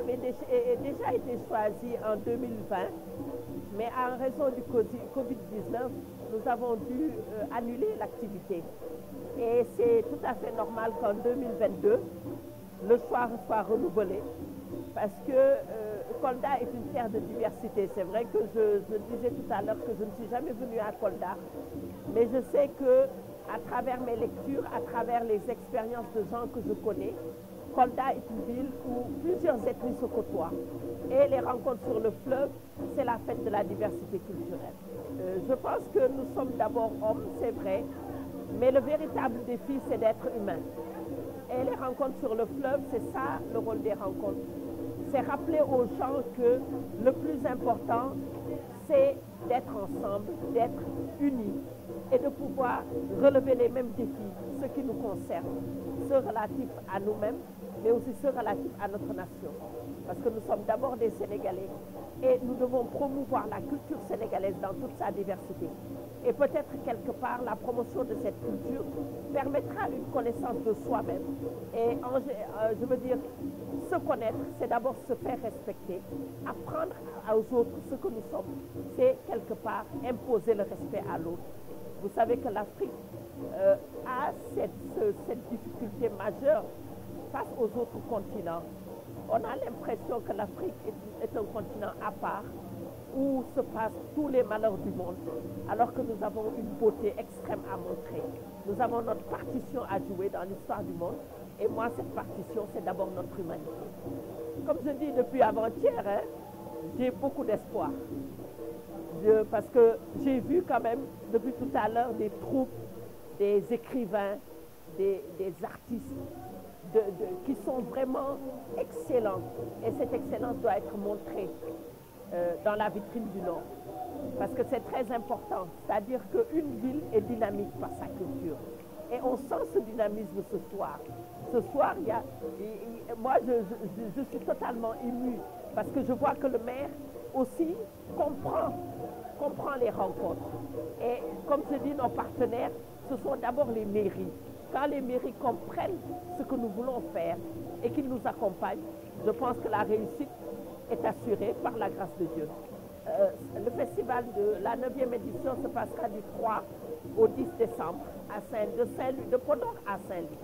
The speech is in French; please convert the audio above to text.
avait déjà été choisi en 2020, mais en raison du Covid-19, nous avons dû annuler l'activité. Et c'est tout à fait normal qu'en 2022, le choix soit renouvelé, parce que Kolda est une terre de diversité. C'est vrai que je disais tout à l'heure que je ne suis jamais venue à Kolda, mais je sais que à travers mes lectures, à travers les expériences de gens que je connais, Kolda est une ville où plusieurs ethnies se côtoient. Et les rencontres sur le fleuve, c'est la fête de la diversité culturelle. Je pense que nous sommes d'abord hommes, c'est vrai, mais le véritable défi, c'est d'être humain. Et les rencontres sur le fleuve, c'est ça le rôle des rencontres. C'est rappeler aux gens que le plus important, c'est d'être ensemble, d'être unis et de pouvoir relever les mêmes défis, ceux qui nous concernent, ceux relatifs à nous-mêmes, mais aussi ceux relatifs à notre nation. Parce que nous sommes d'abord des Sénégalais et nous devons promouvoir la culture sénégalaise dans toute sa diversité. Et peut-être quelque part, la promotion de cette culture permettra une connaissance de soi-même. Et je veux dire, se connaître, c'est d'abord se faire respecter, apprendre aux autres ce que nous sommes. C'est quelque part imposer le respect à l'autre. Vous savez que l'Afrique a cette difficulté majeure face aux autres continents. On a l'impression que l'Afrique est un continent à part où se passent tous les malheurs du monde, alors que nous avons une beauté extrême à montrer. Nous avons notre partition à jouer dans l'histoire du monde, et moi, cette partition, c'est d'abord notre humanité. Comme je dis depuis avant-hier, hein, j'ai beaucoup d'espoir. Parce que j'ai vu quand même, depuis tout à l'heure, des troupes, des écrivains, des artistes, qui sont vraiment excellents. Et cette excellence doit être montrée dans la vitrine du Nord. Parce que c'est très important. C'est-à-dire qu'une ville est dynamique par sa culture. Et on sent ce dynamisme ce soir. Ce soir, moi, je suis totalement émue parce que je vois que le maire aussi comprend les rencontres. Et comme je dis, nos partenaires, ce sont d'abord les mairies. Quand les mairies comprennent ce que nous voulons faire et qu'ils nous accompagnent, je pense que la réussite est assurée par la grâce de Dieu. Le festival de la 9e édition se passera du 3 au 10 décembre de Podor à Saint-Louis.